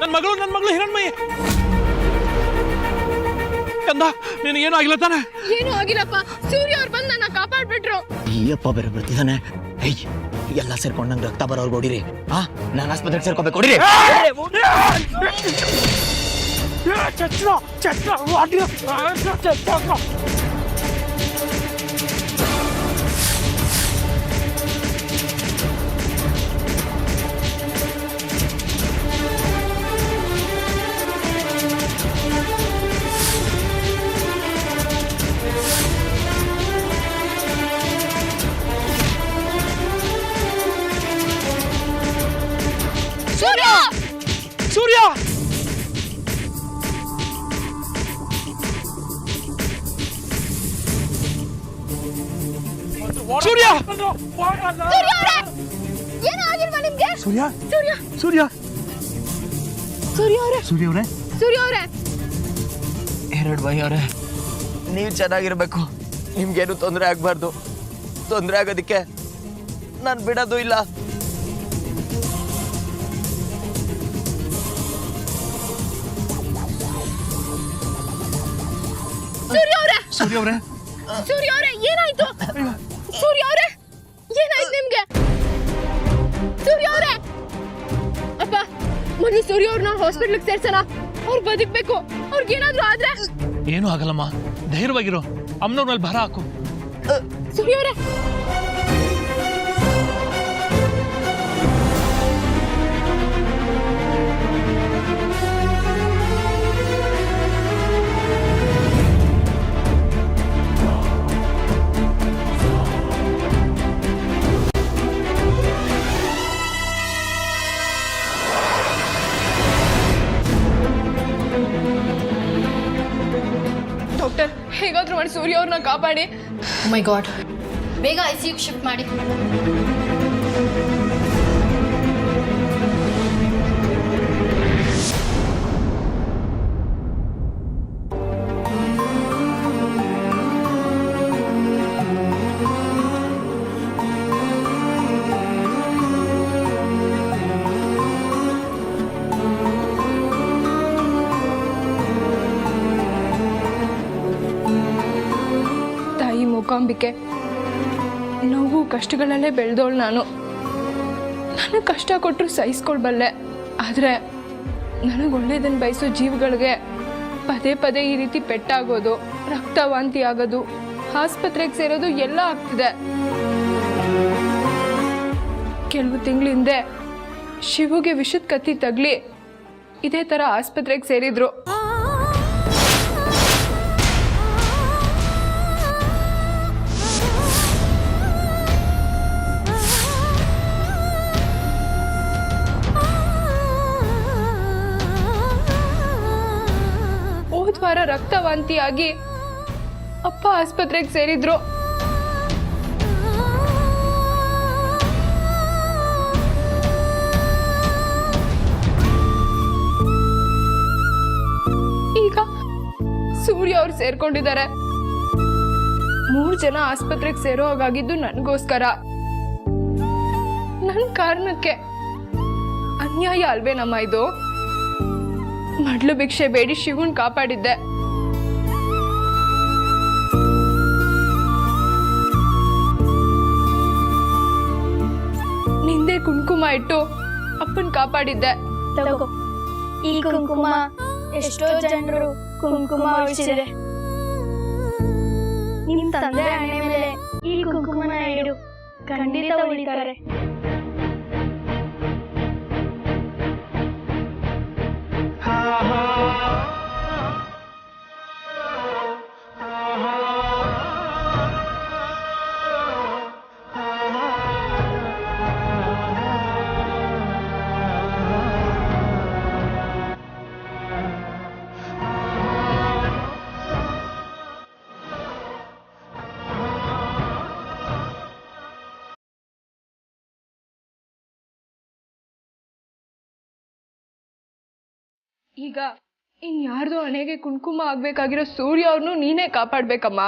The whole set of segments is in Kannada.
ನನ್ನ ಮಗಳು ಹಿರಣ್ಮಯಿ. ಕಂದ ನಿನಗೇನು ಆಗಿಲ್ಲ ತಾನೆ? ಏನು ಆಗಿಲ್ಲಪ್ಪ. ಸೂರ್ಯ ಅವ್ರು ಬಂದು ನನ್ನ ಕಾಪಾಡ್ಬಿಟ್ರು. ಅಯ್ಯಪ್ಪ ಬೇರೆ ಬರ್ತಿದ್ದಾನೆ. ಎಲ್ಲ ಸೇರ್ಕೊಂಡು ನಂಗೆ ರಕ್ತ ಬರೋರ್ಗೆ ಹೊಡಿರಿ. ನಾನು ಆಸ್ಪತ್ರೆಗೆ ಸೇರ್ಕೋಬೇಕು, ಹೊಡಿರಿ. ಸೂರ್ಯ ಸೂರ್ಯ ಏನು ಆಗಿಲ್ವಾ ನಿಮ್ಗೆ? ಸೂರ್ಯ ಸೂರ್ಯ ಸೂರ್ಯ ಸೂರ್ಯ ಅವರೇ ಸೂರ್ಯ ಅವರೇ ಸೂರ್ಯ ಅವರೇ ಎರಡು ಭಯ ಅವರೇ, ನೀವು ಚೆನ್ನಾಗಿರ್ಬೇಕು. ನಿಮ್ಗೇನು ತೊಂದರೆ ಆಗ್ಬಾರ್ದು. ತೊಂದರೆ ಆಗೋದಕ್ಕೆ ನಾನು ಬಿಡೋದು ಇಲ್ಲ. ಸೂರ್ಯ ಅವರೇ ಸೂರ್ಯ ಅವರೇ ಸೂರ್ಯ ಅವರೇ ಏನಾಯ್ತು? ಸೂರ್ಯ ಅವರೇ ಏನಾಯ್ತು ನಿಮ್ಗೆ? ಸೂರ್ಯ ಅವರೇ ಅಪ್ಪ ಮೊದಲು ಸೂರ್ಯ ಅವ್ರನ್ನ ಹಾಸ್ಪಿಟ್ಲಿಗೆ ಸೇರ್ಸೋಣ. ಅವ್ರು ಬದುಕ್ಬೇಕು. ಅವ್ರಿಗೇನಾದ್ರೂ ಆದ್ರೆ ಏನೂ ಆಗಲ್ಲಮ್ಮ, ಧೈರ್ಯವಾಗಿರು. ಅಮ್ಮನವ್ರ ಮೇಲೆ ಭಾರ ಹಾಕು. ಸೂರ್ಯ ಅವರೇ ಡಾಕ್ಟರ್ ಹೇಗಾದ್ರೂ ಮಾಡಿ ಸೂರ್ಯ ಅವ್ರನ್ನ ಕಾಪಾಡಿ. ಓ ಮೈ ಗಾಡ್, ಬೇಗ ಐಸಿಯುಗೆ ಶಿಫ್ಟ್ ಮಾಡಿ. ಮೂಕಾಂಬಿಕೆ, ನೋವು ಕಷ್ಟಗಳಲ್ಲೇ ಬೆಳೆದವಳು ನಾನು. ನನಗೆ ಕಷ್ಟ ಕೊಟ್ಟರು ಸಹಿಸ್ಕೊಳ್ಬಲ್ಲೆ. ಆದರೆ ನನಗೆ ಒಳ್ಳೇದನ್ನು ಬಯಸೋ ಜೀವಗಳಿಗೆ ಪದೇ ಪದೇ ಈ ರೀತಿ ಪೆಟ್ಟಾಗೋದು, ರಕ್ತವಾಂತಿ ಆಗೋದು, ಆಸ್ಪತ್ರೆಗೆ ಸೇರೋದು ಎಲ್ಲ ಆಗ್ತಿದೆ. ಕೆಲವು ತಿಂಗಳ ಹಿಂದೆ ಶಿವುಗೆ ವಿಷದ ಕತ್ತಿ ತಗಲಿ ಇದೇ ಥರ ಆಸ್ಪತ್ರೆಗೆ ಸೇರಿದ್ರು. ವಾರ ರಕ್ತವಾಂತಿಯಾಗಿ ಅಪ್ಪ ಆಸ್ಪತ್ರೆಗೆ ಸೇರಿದ್ರು. ಈಗ ಸೂರ್ಯ ಅವ್ರು ಸೇರ್ಕೊಂಡಿದ್ದಾರೆ. 3 ಜನ ಆಸ್ಪತ್ರೆಗೆ ಸೇರೋ ಹಾಗಾಗಿದ್ದು ನನಗೋಸ್ಕರ. ನನ್ನ ಕಾರಣಕ್ಕೆ ಅನ್ಯಾಯ ಅಲ್ವೇನಮ್ಮ ಇದು? ಮಡ್ಲು ಭಿಕ್ಷೆ ಬೇಡಿ ಶಿವನ್ ಕಾಪಾಡಿದ್ದೆ. ನಿಂದೆ ಕುಂಕುಮ ಇಟ್ಟು ಅಪ್ಪನ್ ಕಾಪಾಡಿದ್ದೆ. ತಗೋ, ಈ ಕುಂಕುಮ ಎಷ್ಟೋ ಜನರು ಕುಂಕುಮ ಉಳಿಸಿದೆ. ನಿಮ್ ತಂದೆ ಹಣೆ ಮೇಲೆ ಈ ಕುಂಕುಮನ ಇಡು, ಖಂಡಿತ ಉಳಿತಾರೆ. ಈಗ ಇನ್ಯಾರ್ದೋ ಹಣೆಗೆ ಕುಂಕುಮ ಆಗ್ಬೇಕಾಗಿರೋ ಸೂರ್ಯ ಅವ್ರನ್ನು ನೀನೇ ಕಾಪಾಡ್ಬೇಕಮ್ಮ.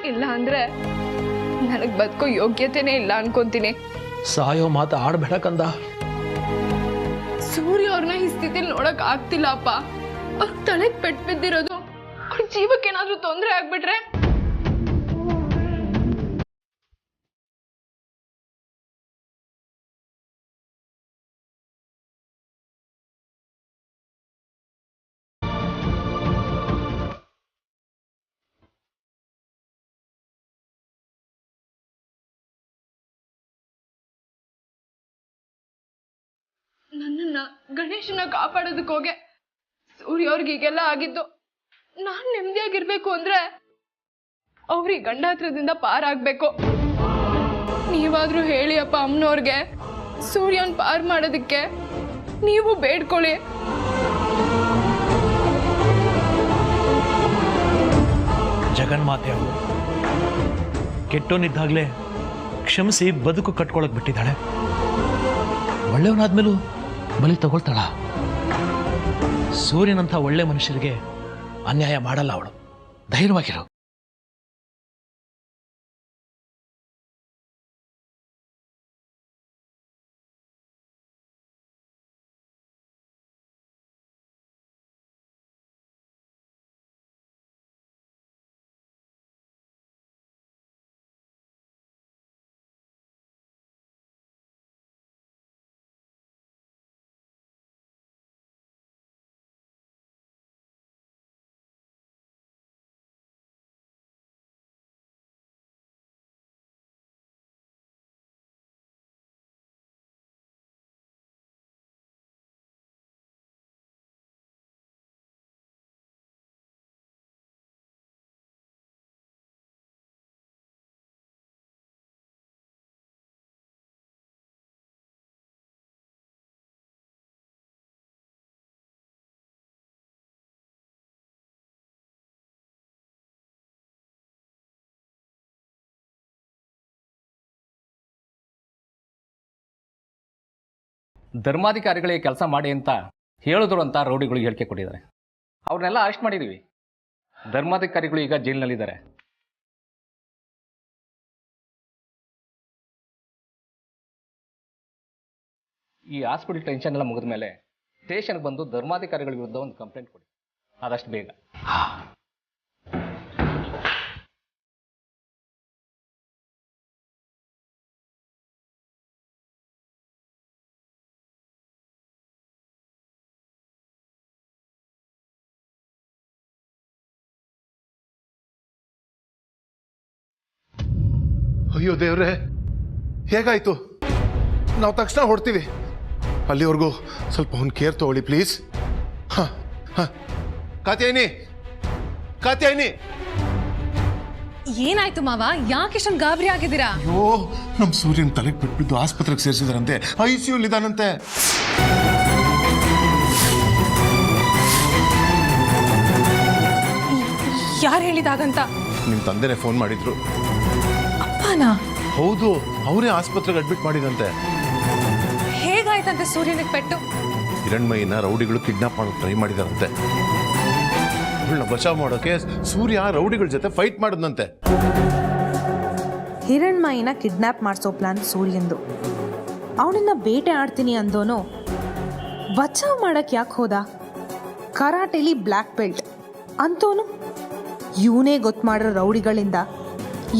ಇಲ್ಲ ಅಂದ್ರೆ ನನಗ್ ಬದುಕೋ ಯೋಗ್ಯತೆನೇ ಇಲ್ಲ ಅನ್ಕೊಂತೀನಿ. ಸಾಯೋ ಮಾತು ಆಡ್ಬೇಡ ಕಂದ. ಸೂರ್ಯ ಅವ್ರನ್ನ ಈ ಸ್ಥಿತಿಲಿ ನೋಡಕ್ ಆಗ್ತಿಲ್ಲ ಅಪ್ಪ. ಅವ್ರ ತಲೆಗ್ ಪೆಟ್ಟು ಬಿದ್ದಿರೋದು, ಅವ್ರ ಜೀವಕ್ಕೆ ಏನಾದ್ರೂ ತೊಂದರೆ ಆಗ್ಬಿಟ್ರೆ ನನ್ನನ್ನ ಗಣೇಶನ ಕಾಪಾಡೋದಕ್ಕೆ ಹೋಗೆ ಸೂರ್ಯ ಅವ್ರಿಗೆ ಹೀಗೆಲ್ಲ ಆಗಿದ್ದು. ನಾನ್ ನೆಮ್ಮದಿಯಾಗಿರ್ಬೇಕು ಅಂದ್ರೆ ಅವ್ರಿಗೆ ಗಂಡಾತ್ರದಿಂದ ಪಾರಾಗ್ಬೇಕು. ನೀವಾದ್ರೂ ಹೇಳಿ ಅಪ್ಪ ಅಮ್ಮನವ್ರಿಗೆ, ಸೂರ್ಯನ್ ಪಾರ್ ಮಾಡೋದಕ್ಕೆ ನೀವು ಬೇಡ್ಕೊಳ್ಳಿ. ಜಗನ್ಮಾತೆ ಅವಳು ಕೆಟ್ಟೋನಿದ್ದಾಗಲೇ ಕ್ಷಮಿಸಿ ಬದುಕು ಕಟ್ಕೊಳಕ್ ಬಿಟ್ಟಿದ್ದಾಳೆ. ಒಳ್ಳೆಯವನಾದ್ಮೇಲೂ ಬಲಿ ತಗೊಳ್ತಾಳ. ಸೂರ್ಯನಂಥ ಒಳ್ಳೆ ಮನುಷ್ಯರಿಗೆ ಅನ್ಯಾಯ ಮಾಡಲ್ಲ ಅವಳು. ಧೈರ್ಯವಾಗಿರು. ಧರ್ಮಾಧಿಕಾರಿಗಳಿಗೆ ಕೆಲಸ ಮಾಡಿ ಅಂತ ಹೇಳಿದ್ರು ಅಂತ ರೌಡಿಗಳಿಗೆ ಹೇಳಿಕೆ ಕೊಟ್ಟಿದ್ದಾರೆ. ಅವ್ರನ್ನೆಲ್ಲ ಅರೆಸ್ಟ್ ಮಾಡಿದ್ದೀವಿ. ಧರ್ಮಾಧಿಕಾರಿಗಳು ಈಗ ಜೈಲಿನಲ್ಲಿದ್ದಾರೆ. ಈ ಹಾಸ್ಪಿಟಲ್ ಟೆನ್ಷನ್ ಎಲ್ಲ ಮುಗಿದ ಮೇಲೆ ಸ್ಟೇಷನ್ಗೆ ಬಂದು ಧರ್ಮಾಧಿಕಾರಿಗಳ ವಿರುದ್ಧ ಒಂದು ಕಂಪ್ಲೇಂಟ್ ಕೊಡಿ, ಆದಷ್ಟು ಬೇಗ. ಅಯ್ಯೋ ದೇವ್ರೆ, ಹೇಗಾಯ್ತು? ನಾವು ತಕ್ಷಣ ಹೊಡ್ತೀವಿ. ಅಲ್ಲಿವರೆಗೂ ಸ್ವಲ್ಪ ಅವ್ನು ಕೇರ್ ತಗೊಳ್ಳಿ ಪ್ಲೀಸ್. ಹಾ ಹಾ ಕಾತ್ಯಾಯಿನಿ, ಕಾತ್ಯಾಯಿನಿ. ಏನಾಯ್ತು ಮಾವ? ಯಾಕೆ ಇಷ್ಟೊಂದು ಗಾಬರಿ ಆಗಿದ್ದೀರಾ? ಅಯ್ಯೋ, ನಮ್ಮ ಸೂರ್ಯನ ತಲೆಗೆ ಬಿಟ್ಬಿದ್ದು ಆಸ್ಪತ್ರೆಗೆ ಸೇರಿಸಿದಾರಂತೆ. ICU ಇದಾನಂತೆ. ಯಾರು ಹೇಳಿದಾಗಂತ? ನಿಮ್ಮ ತಂದೆನೇ ಫೋನ್ ಮಾಡಿದ್ರು. ಅಪ್ಪನಾ? ಹೌದು, ಅವರೇ ಆಸ್ಪತ್ರೆಗೆ ಅಡ್ಮಿಟ್ ಮಾಡಿದಂತೆ. ಹೇಗಾಯ್ತಂತೆ ಸೂರ್ಯನಿಗೆ ಪೆಟ್ಟು? ಹಿರಣ್ಮಯಿನ ರೌಡಿಗಳು ಕಿಡ್ನಾಪ್ ಮಾಡೋಕೆ ಟ್ರೈ ಮಾಡಿದಾರಂತೆ. ಅವಳನ್ನ ಬಚಾವ್ ಮಾಡೋಕೆ ಸೂರ್ಯ ರೌಡಿಗಳ ಜೊತೆ ಫೈಟ್ ಮಾಡಿದ್ನಂತೆ. ಹಿರಣ್ಮಯಿನ ಕಿಡ್ನಾಪ್ ಮಾಡಿಸೋ ಪ್ಲಾನ್ ಸೂರ್ಯಂದು. ಅವನನ್ನ ಬೇಟೆ ಆಡ್ತೀನಿ ಅಂದೋನು ಬಚಾವ್ ಮಾಡಕ್ ಯಾಕೆ ಹೋದ? ಕರಾಟೆಲಿ ಬ್ಲ್ಯಾಕ್ ಬೆಲ್ಟ್ ಅಂತೋನು ಇವನೇ ಗೊತ್ತು ಮಾಡಿರೋ ರೌಡಿಗಳಿಂದ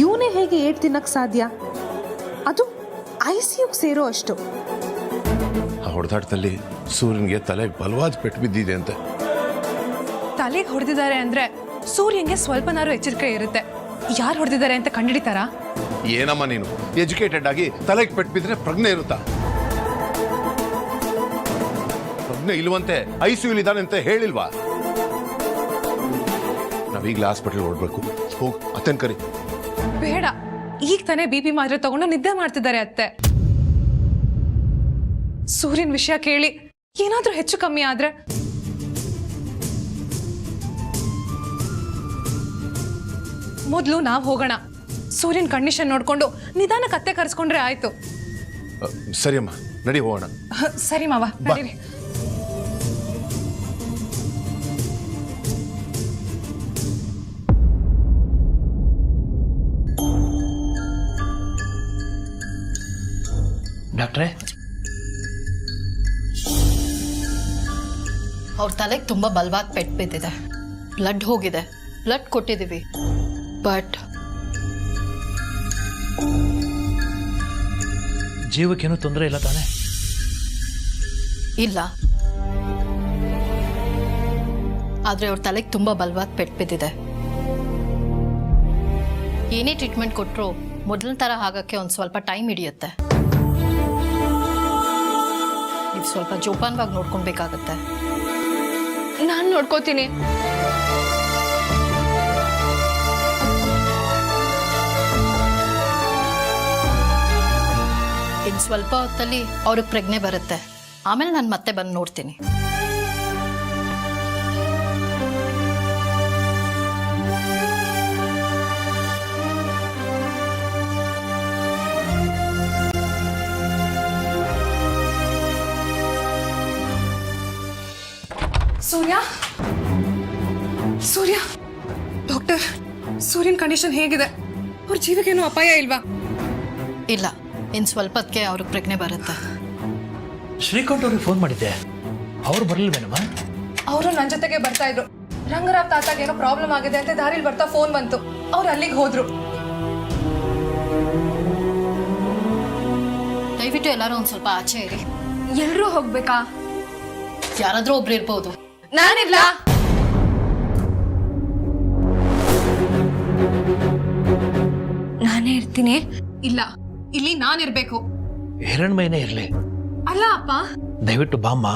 ಇವನೇ ಹೇಗೆ ಏಟ್ ತಿನ್ನಕ್ಕೆ ಸಾಧ್ಯ? ಅದು ICUಗೆ ಸೇರೋ ಅಷ್ಟು. ಆ ಹೊಡೆದಾಟದಲ್ಲಿ ಸೂರ್ಯನ್ಗೆ ತಲೆಗೆ ಬಲವಾದ ಪೆಟ್ಟು ಬಿದ್ದಿದೆ ಅಂತೆ. ತಲೆಗೆ ಹೊಡೆದಿದ್ದಾರೆ ಅಂದ್ರೆ ಸೂರ್ಯಂಗೆ ಸ್ವಲ್ಪನಾರು ಎಚ್ಚರಿಕೆ ಇರುತ್ತೆ. ಯಾರು ಹೊಡೆದಿದ್ದಾರೆ ಅಂತ ಕಂಡುಹಿಡಿತಾರಾ? ಏನಮ್ಮ ನೀನು ಎಜುಕೇಟೆಡ್ ಆಗಿ ತಲೆಗೆ ಪೆಟ್ಟು ಬಿದ್ರೆ ಪ್ರಜ್ಞೆ ಇರುತ್ತಾ? ಪ್ರಜ್ಞೆ ಇಲ್ವಂತೆ, ICU ಇದ್ದಾನೆ ಅಂತ ಹೇಳಿಲ್ವಾ? ನಾವೀಗ್ಲೇ ಹಾಸ್ಪಿಟಲ್ ಹೊರಡ್ಬೇಕು. ಹೋಗ್ ಅತ್ತನ್ ಕರಿ. ಬೇಡ, ಈಗ ತಾನೇ BP ಮಾತ್ರೆ ತಗೊಂಡು ನಿದ್ದೆ ಮಾಡ್ತಿದ್ದಾರೆ ಅತ್ತೆ. ಸೂರ್ಯನ ವಿಷಯ ಕೇಳಿ ಏನಾದ್ರೂ ಹೆಚ್ಚು ಕಮ್ಮಿ ಆದ್ರೆ ಮೊದಲು ನಾವು ಹೋಗೋಣ. ಸೂರ್ಯನ ಕಂಡೀಷನ್ ನೋಡ್ಕೊಂಡು ನಿಧಾನ ಕತ್ತೆ ಕರೆಸ್ಕೊಂಡ್ರೆ ಆಯ್ತು. ಸರಿಯಮ್ಮ, ನಡಿ ಹೋಗೋಣ. ಸರಿ ಮಾವ, ನಡೀರಿ. ಡಾಕ್ಟ್ರೇ, ಅವ್ರ ತಲೆಗೆ ತುಂಬ ಬಲವಾದ ಪೆಟ್ಟು ಬಿದ್ದಿದೆ, ಬ್ಲಡ್ ಹೋಗಿದೆ, ಬ್ಲಡ್ ಕೊಟ್ಟಿದ್ದೀವಿ. ಬಟ್ ಜೀವಕ್ಕೇನು ತೊಂದರೆ ಇಲ್ಲ ತಾನೆ? ಇಲ್ಲ, ಆದರೆ ಅವ್ರ ತಲೆಗೆ ತುಂಬ ಬಲವಾದ ಪೆಟ್ಟು ಬಿದ್ದಿದೆ. ಏನೇ ಟ್ರೀಟ್ಮೆಂಟ್ ಕೊಟ್ಟರು ಮೊದಲಿನ ಥರ ಆಗೋಕ್ಕೆ ಒಂದು ಸ್ವಲ್ಪ ಟೈಮ್ ಹಿಡಿಯುತ್ತೆ. ನೀವು ಸ್ವಲ್ಪ ಜೋಪಾನವಾಗಿ ನೋಡ್ಕೊಬೇಕಾಗತ್ತೆ. ನಾನು ನೋಡ್ಕೋತೀನಿ. ಇನ್ನು ಸ್ವಲ್ಪ ಹೊತ್ತಲ್ಲಿ ಅವ್ರಿಗೆ ಪ್ರಜ್ಞೆ ಬರುತ್ತೆ. ಆಮೇಲೆ ನಾನು ಮತ್ತೆ ಬಂದು ನೋಡ್ತೀನಿ. ಸೂರ್ಯ, ಸೂರ್ಯ, ಡಾಕ್ಟರ್, ಸೂರ್ಯನ ಕಂಡೀಷನ್ ಹೇಗಿದೆ? ಅವ್ರ ಜೀವಕ್ಕೇನು ಅಪಾಯ ಇಲ್ವಾ? ಇಲ್ಲ, ಇನ್ನು ಸ್ವಲ್ಪ ಹೊತ್ತಿಗೆ ಅವ್ರಿಗೆ ಪ್ರಜ್ಞೆ ಬರುತ್ತೆ. ಶ್ರೀಕಾಂತ್ ಅವ್ರಿಗೆ ಫೋನ್ ಮಾಡಿದ್ದೆ, ಅವ್ರು ಬರಲಿಲ್ವೇನಮ್ಮ? ಅವರು ನನ್ನ ಜೊತೆಗೆ ಬರ್ತಾ ಇದ್ರು. ರಂಗರಾವ್ ತಾತಾಗ ಏನೋ ಪ್ರಾಬ್ಲಮ್ ಆಗಿದೆ ಅಂತ ದಾರಿಲಿ ಬರ್ತಾ ಫೋನ್ ಬಂತು. ಅವ್ರು ಅಲ್ಲಿಗೆ ಹೋದ್ರು. ದಯವಿಟ್ಟು ಎಲ್ಲರೂ ಒಂದು ಸ್ವಲ್ಪ ಆಚೆ ಇರಿ. ಎಲ್ಲರೂ ಹೋಗ್ಬೇಕಾ? ಯಾರಾದರೂ ಒಬ್ರು ಇರ್ಬೋದು. ನಾನಿಲ್ಲ. ನಾನೇ ಇರ್ತೀನಿ. ಇಲ್ಲ, ಇಲ್ಲಿ ನಾನಿರ್ಬೇಕು. ಹಿರಣ್ಮಯನೇ ಇರ್ಲಿ. ಅಲ್ಲ ಅಪ್ಪ, ದಯವಿಟ್ಟು ಬಾಮ್ಮ.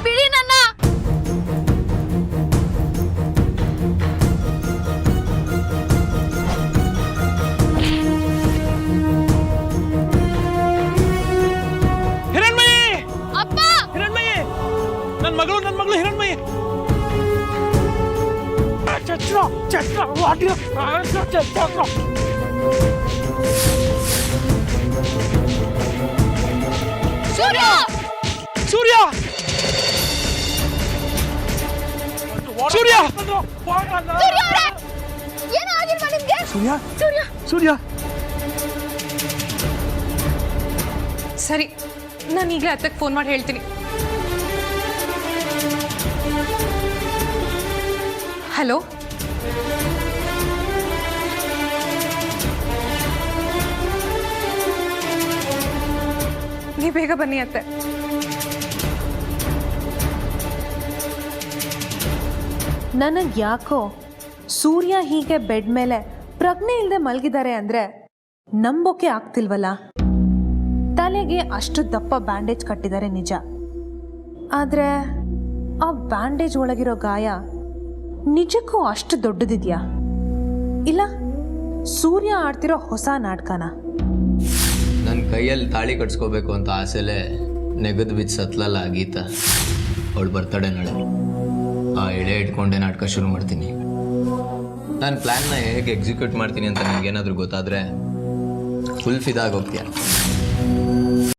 ಬಿಡಿ ನನ್ನ. ಹಿರಣ್ಮಯಿ! ಅಪ್ಪ! ಹಿರಣ್ಮಯಿ! ನನ್ನ ಮಗಳು ಹಿರಣ್ಮಯಿ! ಸೂರ್ಯ! ಸೂರ್ಯ! ಸೂರ್ಯ! ಸೂರ್ಯ ಅವ್ರೆ! ಏನೂ ಆಗಿಲ್ವಾ ನಿಮ್ಗೆ? ಸೂರ್ಯ! ಸೂರ್ಯ! ಸೂರ್ಯ! ಸರಿ, ನಾನು ಈಗಲೇ ಅತ್ತಕ್ಕೆ ಫೋನ್ ಮಾಡಿ ಹೇಳ್ತೀನಿ. ಹಲೋ, ನೀವು ಬೇಗ ಬನ್ನಿ ಅತ್ತೆ. ನನಗೆ ಯಾಕೋ ಸೂರ್ಯ ಹೀಗೆ ಬೆಡ್ ಮೇಲೆ ಪ್ರಜ್ಞೆ ಇಲ್ಲದೆ ಮಲಗಿದ್ದಾರೆ ಅಂದರೆ ನಂಬೋಕೆ ಆಗ್ತಿಲ್ವಲ್ಲ. ತಲೆಗೆ ಅಷ್ಟು ದಪ್ಪ ಬ್ಯಾಂಡೇಜ್ ಕಟ್ಟಿದ್ದಾರೆ ನಿಜ, ಆದರೆ ಆ ಬ್ಯಾಂಡೇಜ್ ಒಳಗಿರೋ ಗಾಯ ನಿಜಕ್ಕೂ ಅಷ್ಟು ದೊಡ್ಡದಿದೆಯಾ? ಇಲ್ಲ ಸೂರ್ಯ ಆಡ್ತಿರೋ ಹೊಸ ನಾಟಕನ? ನನ್ನ ಕೈಯಲ್ಲಿ ತಾಳಿ ಕಟ್ಸ್ಕೋಬೇಕು ಅಂತ ಆಸೆಲೆ ನೆಗದು ಬಿದ್ದು ಸತ್ಲಲ್ಲ ಗೀತಾ. ಅವಳು ಬರ್ತಡೆ ನಾಳೆ. ಆ ಎಳೆ ಇಟ್ಕೊಂಡೆ ನಾಟಕ ಶುರು ಮಾಡ್ತೀನಿ. ನಾನು ಪ್ಲ್ಯಾನ್ನ ಹೇಗೆ ಎಕ್ಸಿಕ್ಯೂಟ್ ಮಾಡ್ತೀನಿ ಅಂತ ನಿಮ್ಗೇನಾದರೂ ಗೊತ್ತಾದರೆ ಫುಲ್ ಫಿದಾಗಿ ಹೋಗ್ತೀಯ.